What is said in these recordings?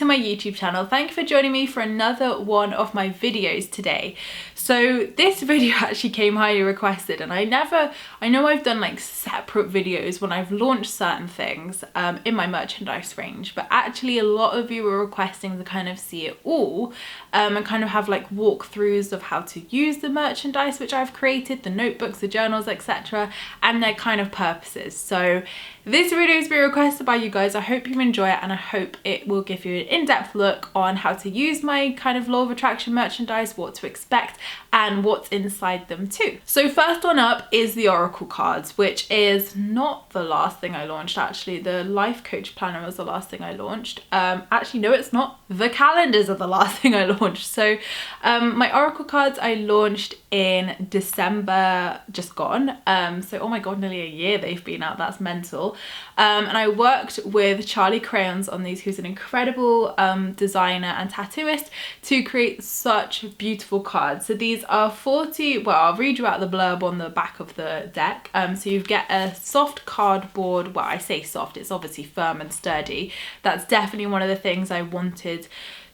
to my YouTube channel. Thank you for joining me for another one of my videos today. So this video actually came highly requested, and I know I've done like separate videos when I've launched certain things in my merchandise range, but actually a lot of you were requesting to kind of see it all and kind of have like walkthroughs of how to use the merchandise which I've created, the notebooks, the journals, etc., and their kind of purposes. So this video has been requested by you guys. I hope you enjoy it, and I hope it will give you an in-depth look on how to use my kind of law of attraction merchandise, what to expect, and what's inside them too. So first one up is the Oracle cards, which is not the last thing I launched. Actually, the life coach planner was the last thing I launched. Actually, no, it's not. The calendars are the last thing I launched. So my Oracle cards I launched in December just gone. So oh my god, nearly a year they've been out. That's mental. And I worked with Charlie Crayons on these, who's an incredible designer and tattooist, to create such beautiful cards. So these are 40, well, I'll read you out the blurb on the back of the deck. So you get a soft cardboard, well, I say soft, it's obviously firm and sturdy. That's definitely one of the things I wanted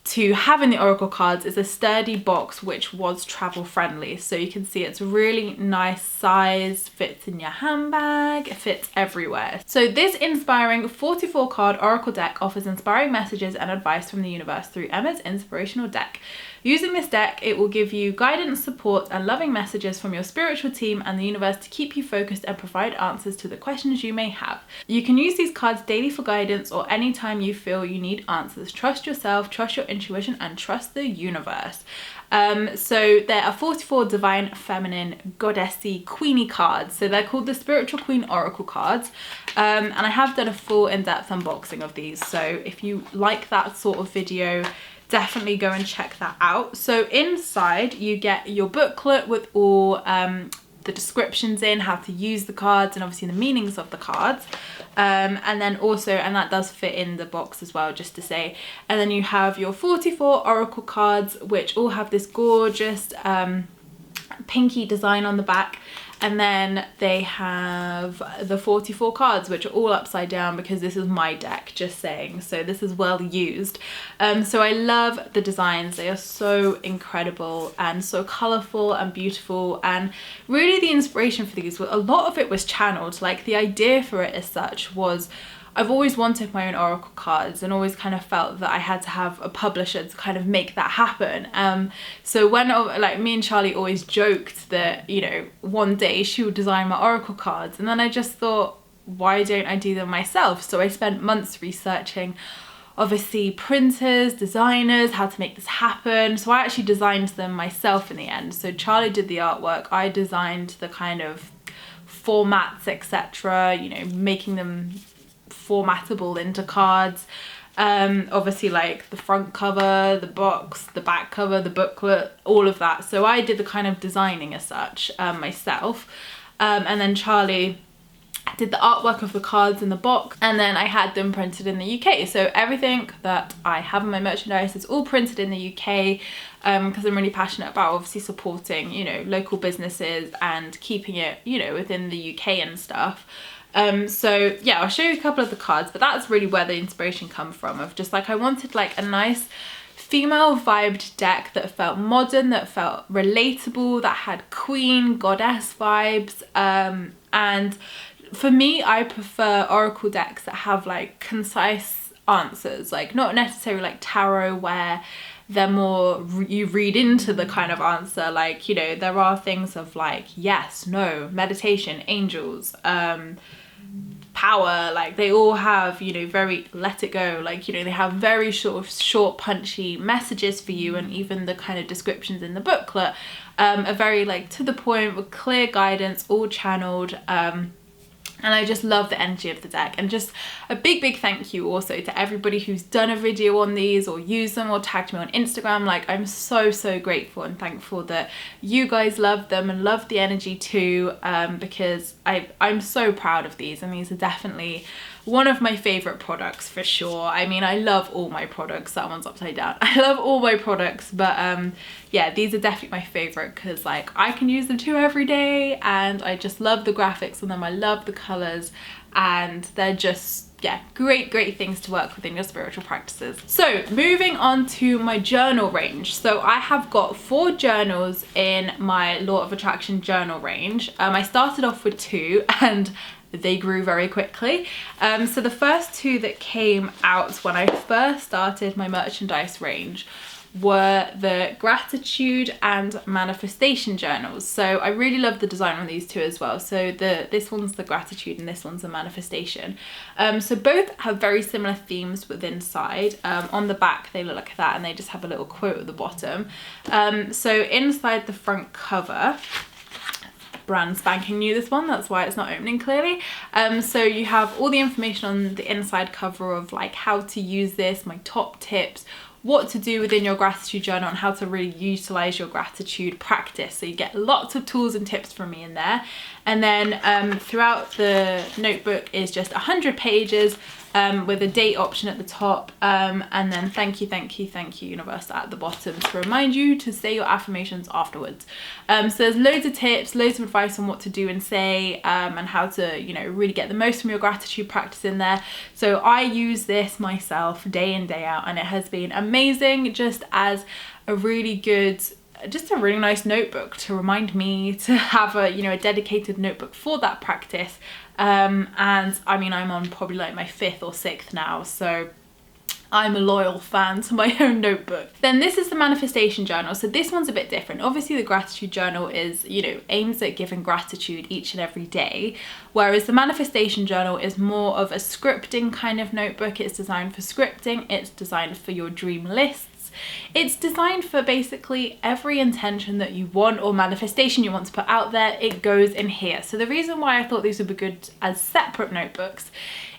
to have in the Oracle cards, is a sturdy box which was travel friendly. So you can see it's really nice size, fits in your handbag, it fits everywhere. So this inspiring 44 card Oracle deck offers inspiring messages and advice from the universe through Emma's inspirational deck. Using this deck, it will give you guidance, support, and loving messages from your spiritual team and the universe to keep you focused and provide answers to the questions you may have. You can use these cards daily for guidance or anytime you feel you need answers. Trust yourself, trust your intuition, and trust the universe. So there are 44 divine, feminine, goddessy, queenie cards. So they're called the Spiritual Queen Oracle cards. And I have done a full in-depth unboxing of these. So if you like that sort of video, definitely go and check that out. So inside you get your booklet with all the descriptions in, how to use the cards, and obviously the meanings of the cards. And then also, and that does fit in the box as well, just to say. And then you have your 44 Oracle cards, which all have this gorgeous pinky design on the back. And then they have the 44 cards, which are all upside down because this is my deck, just saying. So this is well used. So I love the designs. They are so incredible and so colourful and beautiful. And really the inspiration for these, a lot of it was channeled. Like the idea for it as such was, I've always wanted my own Oracle cards and always kind of felt that I had to have a publisher to kind of make that happen. So when, like, me and Charlie always joked that, you know, one day she would design my Oracle cards, and then I just thought, why don't I do them myself? So I spent months researching, obviously, printers, designers, how to make this happen. So I actually designed them myself in the end. So Charlie did the artwork, I designed the kind of formats, etc., you know, making them formatable into cards. Obviously, like the front cover, the box, the back cover, the booklet, all of that. So I did the kind of designing as such myself, and then Charlie did the artwork of the cards in the box, and then I had them printed in the UK. So everything that I have in my merchandise is all printed in the UK, because I'm really passionate about obviously supporting, you know, local businesses and keeping it, you know, within the UK and stuff. So yeah, I'll show you a couple of the cards, but that's really where the inspiration come from, of just like, I wanted like a nice female vibed deck that felt modern, that felt relatable, that had queen, goddess vibes. And for me, I prefer Oracle decks that have like concise answers, like not necessarily like tarot where they're more, you read into the kind of answer. Like, you know, there are things of like yes, no, meditation, angels, power, like they all have, you know, very let it go, like, you know, they have very short punchy messages for you, and even the kind of descriptions in the booklet are very like to the point with clear guidance, all channeled. And I just love the energy of the deck. And just a big thank you also to everybody who's done a video on these or used them or tagged me on Instagram. Like, I'm so grateful and thankful that you guys love them and love the energy too, because I'm so proud of these, and these are definitely one of my favorite products for sure. I mean, I love all my products. That one's upside down. I love all my products, but yeah, these are definitely my favorite because like I can use them too every day, and I just love the graphics on them. I love the colors, and they're just yeah, great things to work with in your spiritual practices. So moving on to my journal range. So I have got 4 journals in my Law of Attraction journal range. I started off with 2 and they grew very quickly. So the first 2 that came out when I first started my merchandise range were the gratitude and manifestation journals. So I really love the design on these 2 as well. So this one's the gratitude and this one's the manifestation. So both have very similar themes within inside. On the back they look like that, and they just have a little quote at the bottom. So inside the front cover, brand spanking new, this one, that's why it's not opening clearly. So you have all the information on the inside cover of like how to use this, my top tips, what to do within your gratitude journal, and how to really utilize your gratitude practice. So you get lots of tools and tips from me in there. And then throughout the notebook is just 100 pages with a date option at the top, and then thank you universe at the bottom to remind you to say your affirmations afterwards. So there's loads of tips, loads of advice on what to do and say, and how to, you know, really get the most from your gratitude practice in there. So I use this myself day in, day out, and it has been amazing just as a really good, just a really nice notebook to remind me to have a, you know, a dedicated notebook for that practice. And I mean, I'm on probably like my 5th or 6th now, so I'm a loyal fan to my own notebook. Then this is the manifestation journal. So this one's a bit different. Obviously the gratitude journal is, you know, aims at giving gratitude each and every day, whereas the manifestation journal is more of a scripting kind of notebook. It's designed for scripting, it's designed for your dream lists. It's designed for basically every intention that you want or manifestation you want to put out there, it goes in here. So the reason why I thought these would be good as separate notebooks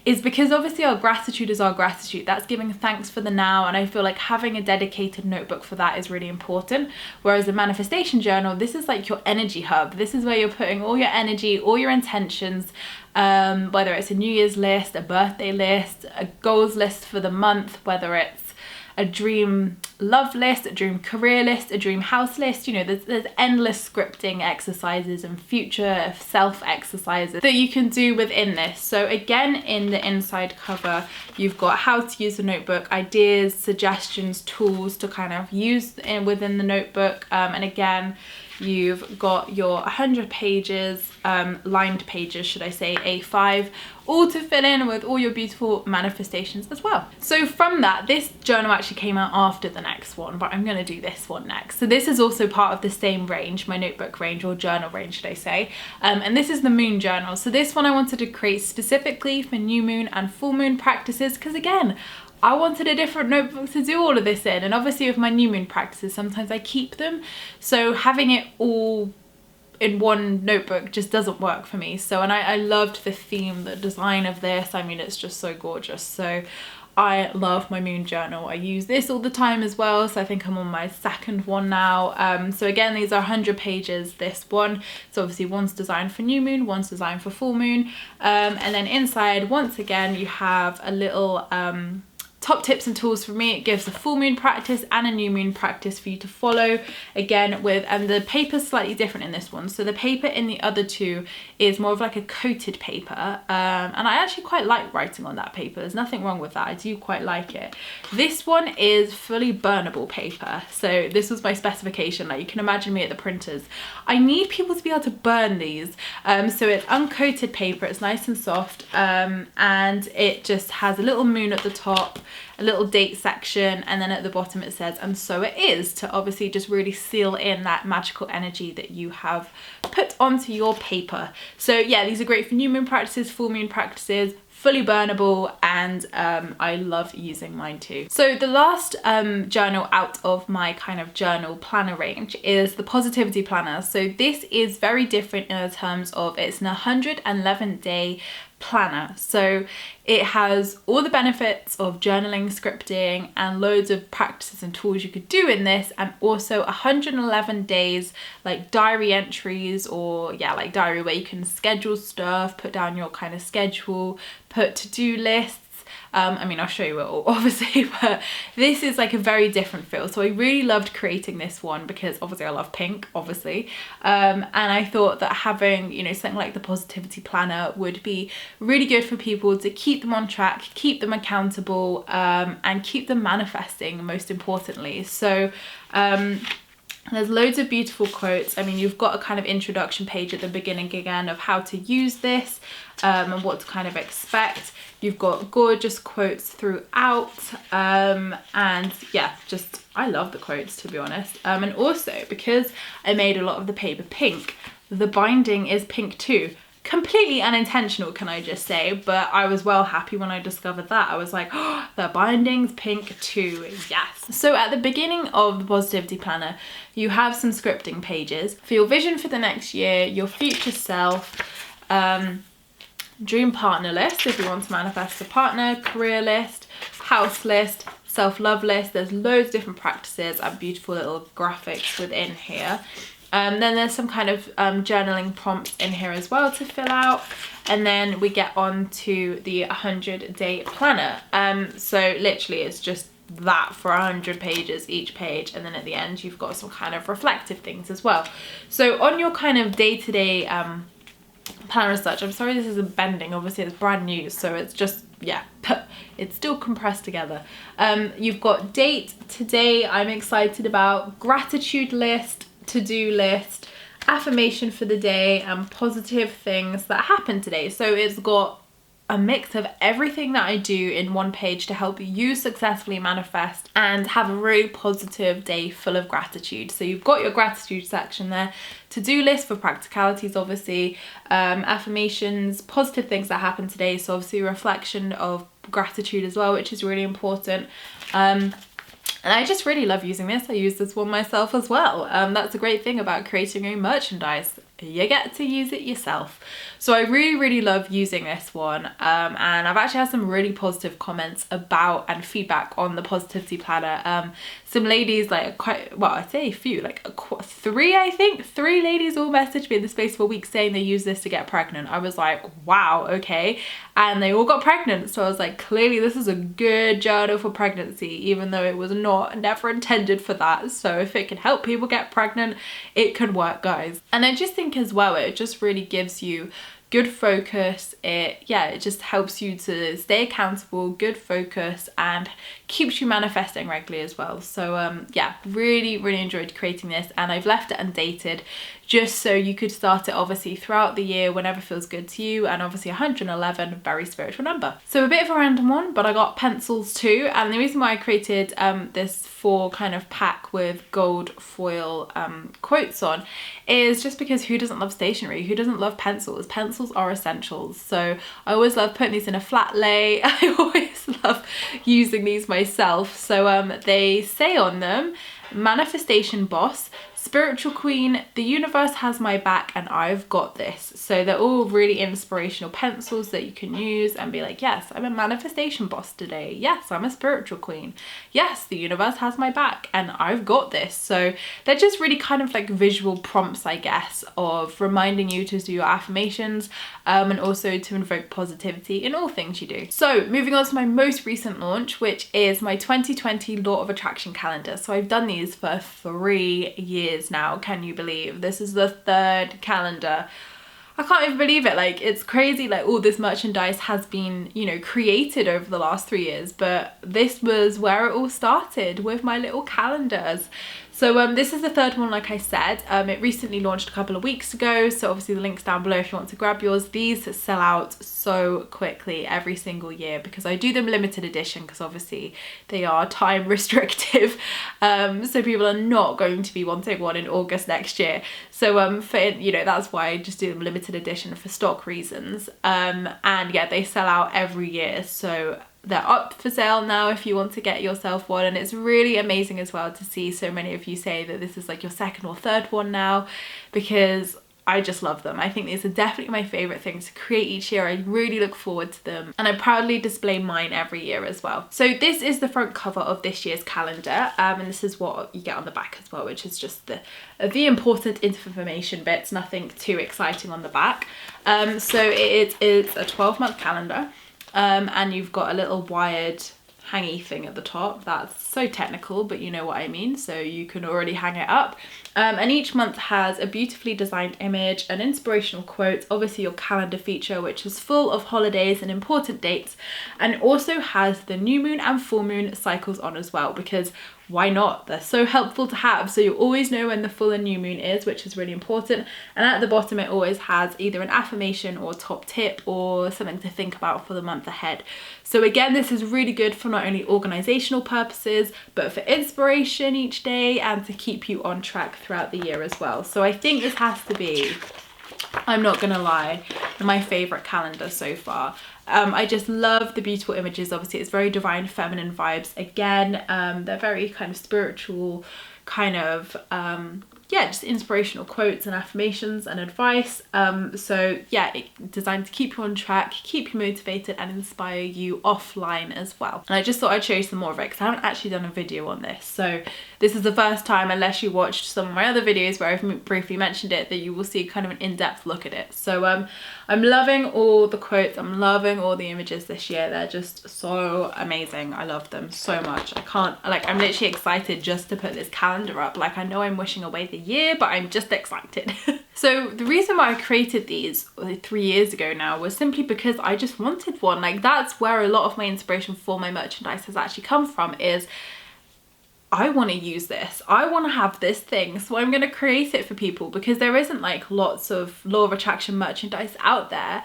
is because obviously our gratitude is our gratitude. That's giving thanks for the now, and I feel like having a dedicated notebook for that is really important. Whereas the manifestation journal, this is like your energy hub. This is where you're putting all your energy, all your intentions, whether it's a New Year's list, a birthday list, a goals list for the month, whether it's a dream love list, a dream career list, a dream house list. You know, there's endless scripting exercises and future self exercises that you can do within this. So again, in the inside cover, you've got how to use the notebook, ideas, suggestions, tools to kind of use within the notebook. And again, you've got your 100 pages, lined pages, should I say, A5, all to fill in with all your beautiful manifestations as well. So from that, this journal actually came out after the next one, but I'm going to do this one next. So this is also part of the same range, my notebook range, or journal range, should I say. And this is the moon journal. So this one I wanted to create specifically for new moon and full moon practices, because again, I wanted a different notebook to do all of this in, and obviously with my new moon practices, sometimes I keep them. So having it all in one notebook just doesn't work for me. So, and I loved the theme, the design of this. I mean, it's just so gorgeous. So I love my moon journal. I use this all the time as well. So I think I'm on my 2nd one now. So again, these are 100 pages, this one. So obviously one's designed for new moon, one's designed for full moon. And then inside, once again, you have a little top tips and tools for me. It gives a full moon practice and a new moon practice for you to follow. Again, and the paper's slightly different in this one. So the paper in the other 2 is more of like a coated paper. And I actually quite like writing on that paper. There's nothing wrong with that. I do quite like it. This one is fully burnable paper. So this was my specification. Like, you can imagine me at the printers. I need people to be able to burn these. So it's uncoated paper. It's nice and soft. And it just has a little moon at the top, a little date section, and then at the bottom it says, and so it is, to obviously just really seal in that magical energy that you have put onto your paper. So yeah, these are great for new moon practices, full moon practices, fully burnable, and I love using mine too. So the last journal out of my kind of journal planner range is the positivity planner. So this is very different in terms of it's an 111-day planner. So it has all the benefits of journaling, scripting, and loads of practices and tools you could do in this, and also 111 days like diary entries, or yeah, like diary where you can schedule stuff, put down your kind of schedule, put to-do lists, I mean, I'll show you it all obviously, but this is like a very different feel. So I really loved creating this one because obviously I love pink, obviously. And I thought that having, you know, something like the positivity planner would be really good for people to keep them on track, keep them accountable, and keep them manifesting, most importantly. So there's loads of beautiful quotes. I mean, you've got a kind of introduction page at the beginning again of how to use this and what to kind of expect. You've got gorgeous quotes throughout, and yeah, just I love the quotes, to be honest. And also because I made a lot of the paper pink, the binding is pink too. Completely unintentional, can I just say, but I was well happy when I discovered that. I was like, oh, the binding's pink too, yes. So at the beginning of the positivity planner, you have some scripting pages for your vision for the next year, your future self, dream partner list if you want to manifest a partner, career list, house list, self-love list. There's loads of different practices and beautiful little graphics within here. Then there's some kind of journaling prompts in here as well to fill out. And then we get on to the 100-day planner. So literally it's just that for 100 pages each page. And then at the end, you've got some kind of reflective things as well. So on your kind of day-to-day planner as such, I'm sorry this isn't bending, obviously it's brand new, so it's just, yeah, it's still compressed together. You've got date, today, I'm excited about, gratitude list, to-do list, affirmation for the day, and positive things that happened today. So it's got a mix of everything that I do in one page to help you successfully manifest and have a really positive day full of gratitude. So you've got your gratitude section there, to-do list for practicalities, obviously, affirmations, positive things that happened today. So obviously reflection of gratitude as well, which is really important. And I just really love using this. I use this one myself as well. That's a great thing about creating your own merchandise. You get to use it yourself. So I really, really love using this one. And I've actually had some really positive comments about and feedback on the positivity planner. Some ladies, like quite, well, I'd say a few, like three, I think. 3 ladies all messaged me in the space of a week saying they use this to get pregnant. I was like, wow, okay. And they all got pregnant. So I was like, clearly this is a good journal for pregnancy, even though it was never intended for that. So if it can help people get pregnant, it can work, guys. And I just think as well, it just really gives you good focus. It just helps you to stay accountable, good focus, and keeps you manifesting regularly as well. So yeah, really, really enjoyed creating this, and I've left it undated just so you could start it obviously throughout the year whenever feels good to you. And obviously 111, very spiritual number. So a bit of a random one, but I got pencils too. And the reason why I created this 4 kind of pack with gold foil quotes on is just because who doesn't love stationery? Who doesn't love pencils? Pencils are essentials. So I always love putting these in a flat lay. I always love using these myself. So they say on them, manifestation boss, spiritual queen, the universe has my back, and I've got this. So they're all really inspirational pencils that you can use and be like, yes, I'm a manifestation boss today. Yes, I'm a spiritual queen. Yes, the universe has my back and I've got this. So they're just really kind of like visual prompts, I guess, of reminding you to do your affirmations and also to invoke positivity in all things you do. So moving on to my most recent launch, which is my 2020 Law of Attraction calendar. So I've done these for 3 years now, can you believe? This is the 3rd calendar. I can't even believe it. Like, it's crazy, like all this merchandise has been, you know, created over the last 3 years, but this was where it all started, with my little calendars. So this is the 3rd one, like I said. It recently launched a couple of weeks ago, so obviously the link's down below if you want to grab yours. These sell out so quickly every single year because I do them limited edition, because obviously they are time restrictive. So people are not going to be wanting one in August next year. So for, you know, that's why I just do them limited edition for stock reasons. And yeah, they sell out every year. So they're up for sale now if you want to get yourself one, and it's really amazing as well to see so many of you say that this is like your 2nd or 3rd one now, because I just love them. I think these are definitely my favourite things to create each year. I really look forward to them, and I proudly display mine every year as well. So this is the front cover of this year's calendar, and this is what you get on the back as well, which is just the important information bits, nothing too exciting on the back. So it is a 12-month calendar. and you've got a little wired hangy thing at the top. That's so technical, but you know what I mean. So you can already hang it up. And each month has a beautifully designed image, an inspirational quote, obviously your calendar feature, which is full of holidays and important dates, and it also has the new moon and full moon cycles on as well, because why not? They're so helpful to have, so you always know when the full and new moon is, which is really important. And at the bottom it always has either an affirmation or top tip or something to think about for the month ahead. So again, this is really good for not only organizational purposes, but for inspiration each day and to keep you on track throughout the year as well. So I think this has to be, I'm not gonna lie, my favorite calendar so far. I just love the beautiful images. Obviously it's very divine feminine vibes again. They're very kind of spiritual, kind of yeah, just inspirational quotes and affirmations and advice. So yeah, it's designed to keep you on track, keep you motivated and inspire you offline as well. And I just thought I'd show you some more of it because I haven't actually done a video on this. So this is the first time, unless you watched some of my other videos where I've briefly mentioned it, that you will see kind of an in-depth look at it. So I'm loving all the quotes, I'm loving all the images this year. They're just so amazing. I love them so much. I can't, like, I'm literally excited just to put this calendar up. Like, I know I'm wishing away the year, but I'm just excited. So the reason why I created these 3 years ago now was simply because I just wanted one. Like, that's where a lot of my inspiration for my merchandise has actually come from, is I want to use this. I want to have this thing, so I'm going to create it for people, because there isn't like lots of law of attraction merchandise out there.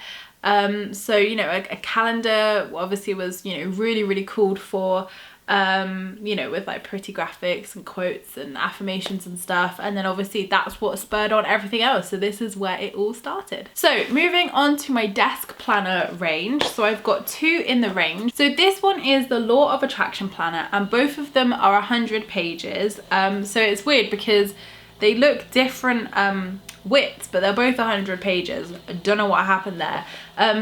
So, you know, a calendar obviously was, you know, really called for, you know, with like pretty graphics and quotes and affirmations and stuff, and then obviously that's what spurred on everything else. So this is where it all started. So moving on to my desk planner range, so I've got 2 in the range. So this one is the Law of Attraction planner, and both of them are 100 pages. So it's weird because they look different widths, but they're both 100 pages. I don't know what happened there.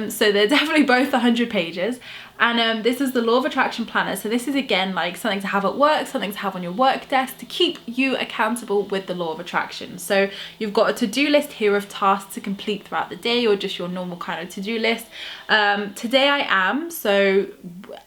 So they're definitely both 100 pages. And this is the Law of Attraction planner. So this is again like something to have at work, something to have on your work desk to keep you accountable with the Law of Attraction. So you've got a to-do list here of tasks to complete throughout the day, or just your normal kind of to-do list. Today I am, so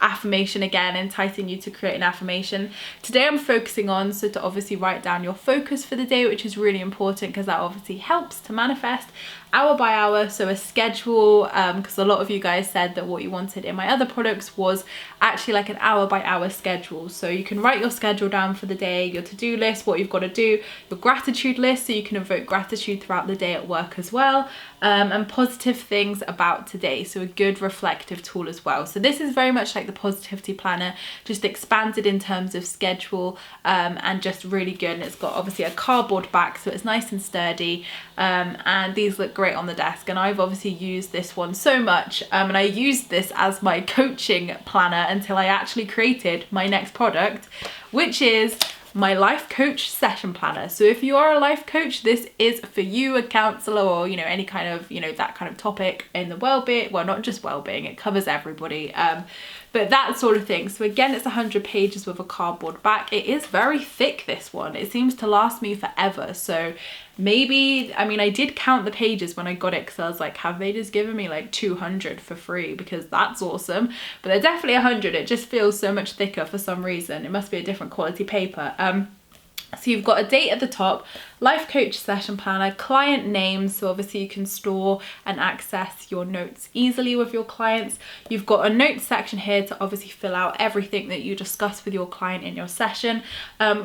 affirmation again, enticing you to create an affirmation. Today I'm focusing on, so to obviously write down your focus for the day, which is really important because that obviously helps to manifest. Hour by hour, so a schedule, because a lot of you guys said that what you wanted in my other products was actually like an hour by hour schedule. So you can write your schedule down for the day, your to-do list, what you've got to do, your gratitude list, so you can invoke gratitude throughout the day at work as well, and positive things about today, so a good reflective tool as well. So this is very much like the positivity planner, just expanded in terms of schedule, and just really good. And it's got obviously a cardboard back, so it's nice and sturdy, and these look great on the desk. And I've obviously used this one so much, and I used this as my coaching planner until I actually created my next product, which is my life coach session planner. So if you are a life coach, this is for you, a counselor, or, you know, any kind of, you know, that kind of topic in the well-being, well, not just well-being, it covers everybody, but that sort of thing. So again, it's 100 pages with a cardboard back. It is very thick, this one. It seems to last me forever. So maybe, I mean, I did count the pages when I got it, because I was like, have they just given me like 200 for free? Because that's awesome. But they're definitely 100. It just feels so much thicker for some reason. It must be a different quality paper. So you've got a date at the top, life coach session planner, client names, so obviously you can store and access your notes easily with your clients. You've got a notes section here to obviously fill out everything that you discuss with your client in your session,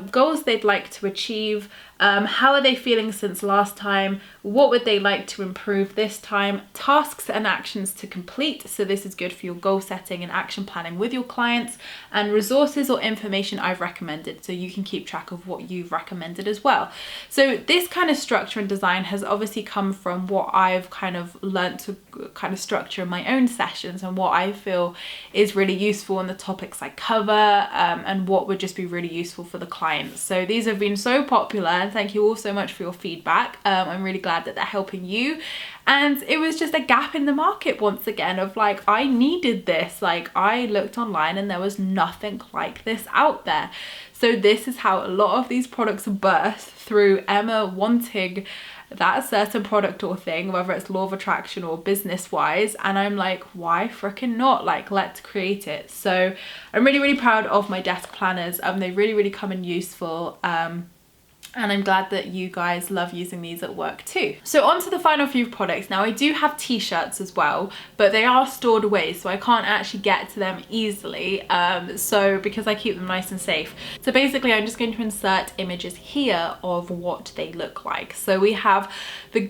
goals they'd like to achieve, how are they feeling since last time, what would they like to improve this time, tasks and actions to complete, so this is good for your goal setting and action planning with your clients, and resources or information I've recommended, so you can keep track of what you've recommended as well. So this kind of structure and design has obviously come from what I've kind of learned to kind of structure my own sessions, and what I feel is really useful on the topics I cover, and what would just be really useful for the clients. So these have been so popular, and thank you all so much for your feedback. I'm really glad that they're helping you, And it was just a gap in the market once again of like, I needed this. Like, I looked online and there was nothing like this out there. So this is how a lot of these products birth, through Emma wanting that certain product or thing, whether it's law of attraction or business wise, and I'm like, why freaking not? Like, let's create it. So I'm really proud of my desk planners. They really come in useful, and I'm glad that you guys love using these at work too. So on to the final few products. Now I do have t-shirts as well, but they are stored away, so I can't actually get to them easily, so because I keep them nice and safe. So basically I'm just going to insert images here of what they look like. So we have the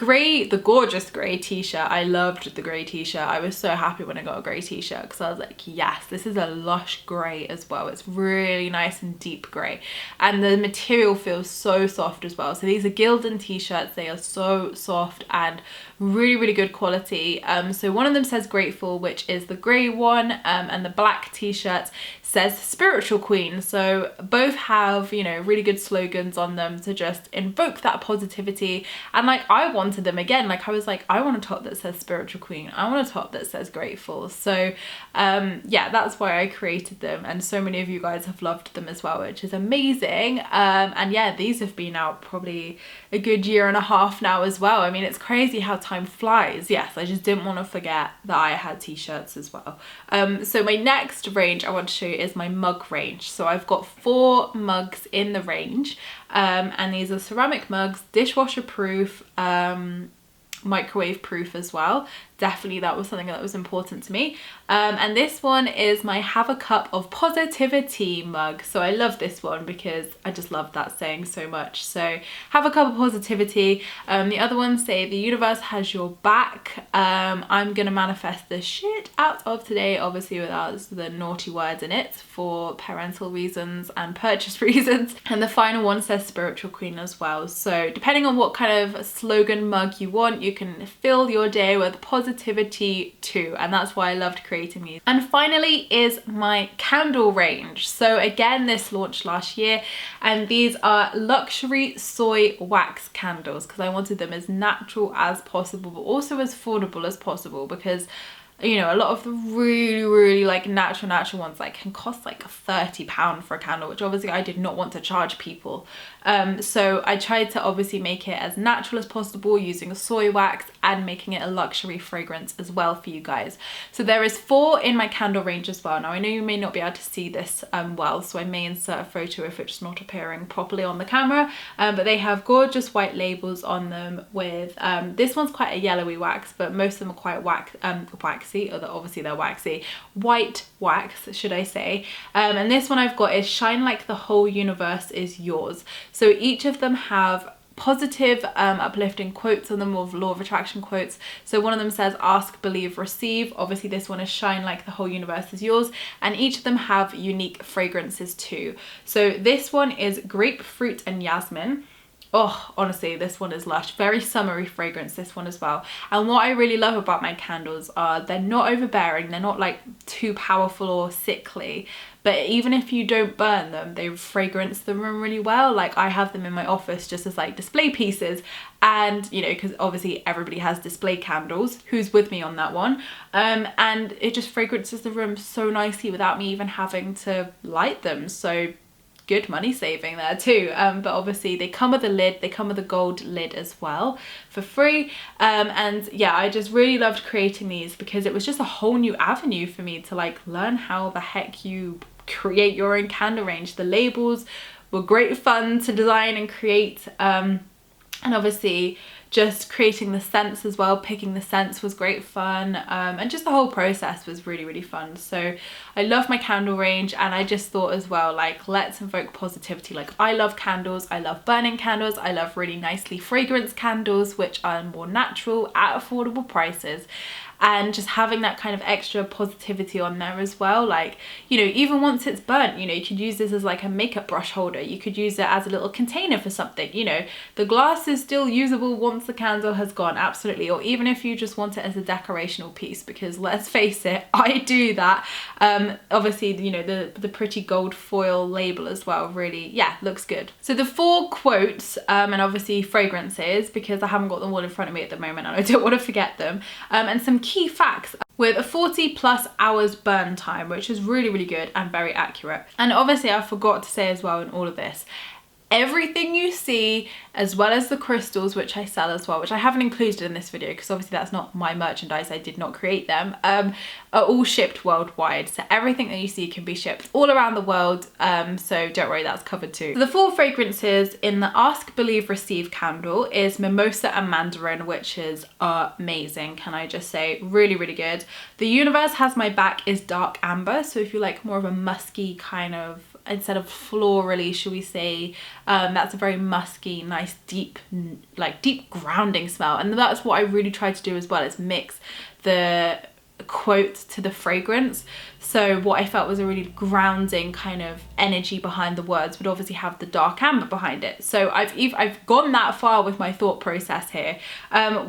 gorgeous grey t-shirt. I loved the grey t-shirt. I was so happy when I got a grey t-shirt because I was like, yes, this is a lush grey as well. It's really nice and deep grey, and the material feels so soft as well. So these are Gildan t-shirts. They are so soft and really good quality. So one of them says grateful, which is the grey one, and the black t-shirt says spiritual queen. So both have, you know, really good slogans on them to just invoke that positivity. And like, I wanted them again. Like, I was like, I want a top that says spiritual queen. I want a top that says grateful. So yeah, that's why I created them, and so many of you guys have loved them as well, which is amazing. And yeah, these have been out probably a good year and a half now as well. I mean, it's crazy how time flies. Yes, I just didn't want to forget that I had t-shirts as well. So my next range I want to show you is my mug range. So I've got 4 mugs in the range, and these are ceramic mugs, dishwasher proof, microwave proof as well. Definitely that was something that was important to me. And this one is my Have a Cup of Positivity mug. So I love this one because I just love that saying so much. So have a cup of positivity. The other ones say the universe has your back. I'm gonna manifest the shit out of today, obviously without the naughty words in it, for parental reasons and purchase reasons. And the final one says spiritual queen as well. So depending on what kind of slogan mug you want, you can fill your day with positivity too, and that's why I loved creating these. And finally is my candle range. So again, this launched last year, and these are luxury soy wax candles because I wanted them as natural as possible, but also as affordable as possible, because you know, a lot of the really like natural ones like can cost like £30 for a candle, which obviously I did not want to charge people. So I tried to obviously make it as natural as possible using a soy wax and making it a luxury fragrance as well for you guys. So there is 4 in my candle range as well. Now I know you may not be able to see this well, so I may insert a photo if it's not appearing properly on the camera, but they have gorgeous white labels on them with this one's quite a yellowy wax, but most of them are quite waxy, or obviously they're waxy, white wax should I say. And this one I've got is Shine Like the Whole Universe Is Yours. So each of them have positive uplifting quotes on them, of law of attraction quotes. So one of them says ask, believe, receive. Obviously this one is Shine Like the Whole Universe Is Yours, and each of them have unique fragrances too. So this one is grapefruit and jasmine. Oh, honestly, this one is lush. Very summery fragrance, this one as well. And what I really love about my candles are they're not overbearing. They're not like too powerful or sickly. But even if you don't burn them, they fragrance the room really well. Like I have them in my office just as like display pieces. And, you know, because obviously everybody has display candles. Who's with me on that one? And it just fragrances the room so nicely without me even having to light them. So good money saving there too. But obviously they come with a lid, they come with a gold lid as well for free. And yeah, I just really loved creating these because it was just a whole new avenue for me to like learn how the heck you create your own candle range. The labels were great fun to design and create, and obviously just creating the scents as well, picking the scents was great fun, and just the whole process was really fun. So I love my candle range, and I just thought as well, like, let's invoke positivity. Like, I love candles, I love burning candles, I love really nicely fragranced candles which are more natural at affordable prices. and just having that kind of extra positivity on there as well. Like, you know, even once it's burnt, you know, you could use this as like a makeup brush holder. You could use it as a little container for something, you know. The glass is still usable once the candle has gone, absolutely. Or even if you just want it as a decorational piece, because let's face it, I do that. Obviously, you know, the pretty gold foil label as well, really, yeah, looks good. So the 4 quotes, and obviously fragrances, because I haven't got them all in front of me at the moment and I don't want to forget them, and some key facts with a 40+ hours burn time, which is really, really good and very accurate. And obviously I forgot to say as well in all of this, everything you see, as well as the crystals, which I sell as well, which I haven't included in this video because obviously that's not my merchandise, I did not create them, are all shipped worldwide. So everything that you see can be shipped all around the world, so don't worry, that's covered too. So the 4 fragrances in the Ask, Believe, Receive candle is Mimosa and Mandarin, which is amazing, can I just say, really, really good. The Universe Has My Back is Dark Amber, so if you like more of a musky kind of, instead of florally, should we say, that's a very musky, nice, deep, like deep grounding smell. And that's what I really try to do as well, is mix the quote to the fragrance. So what I felt was a really grounding kind of energy behind the words would obviously have the dark amber behind it. So I've gone that far with my thought process here.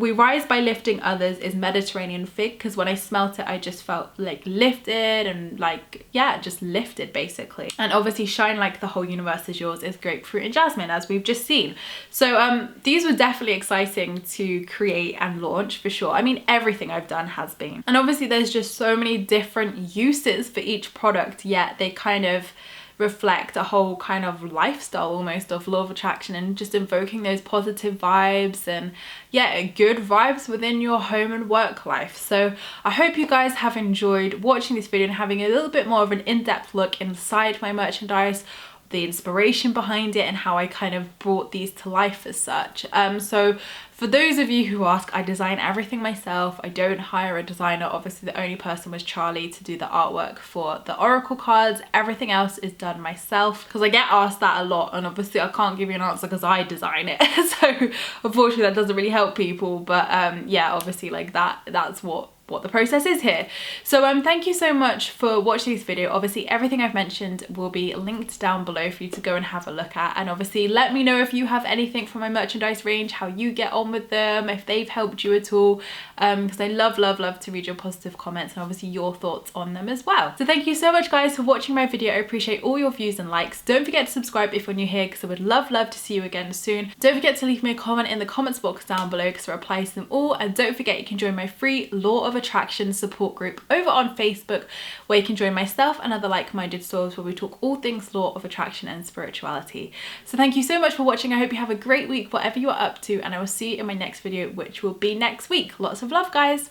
We Rise by Lifting Others is Mediterranean Fig, because when I smelt it I just felt like lifted and like, yeah, just lifted basically. And obviously Shine Like the Whole Universe Is Yours is Grapefruit and Jasmine, as we've just seen. So these were definitely exciting to create and launch for sure. I mean, everything I've done has been. And obviously there's just so many different uses for each product, yet they kind of reflect a whole kind of lifestyle almost of law of attraction and just invoking those positive vibes and, yeah, good vibes within your home and work life. So I hope you guys have enjoyed watching this video and having a little bit more of an in-depth look inside my merchandise, the inspiration behind it, and how I kind of brought these to life as such. So for those of you who ask, I design everything myself. I don't hire a designer. Obviously the only person was Charlie to do the artwork for the oracle cards. Everything else is done myself, because I get asked that a lot, and obviously I can't give you an answer because I design it. So unfortunately that doesn't really help people, but yeah, obviously like that's what the process is here. So thank you so much for watching this video. Obviously everything I've mentioned will be linked down below for you to go and have a look at, and obviously let me know if you have anything from my merchandise range, how you get on with them, if they've helped you at all, because I love to read your positive comments and obviously your thoughts on them as well. So thank you so much guys for watching my video. I appreciate all your views and likes. Don't forget to subscribe if you're new here, because I would love to see you again soon. Don't forget to leave me a comment in the comments box down below, because I reply to them all. And don't forget you can join my free Law of Attraction support group over on Facebook, where you can join myself and other like-minded souls where we talk all things law of attraction and spirituality. So thank you so much for watching. I hope you have a great week whatever you are up to, and I will see you in my next video, which will be next week. Lots of love guys.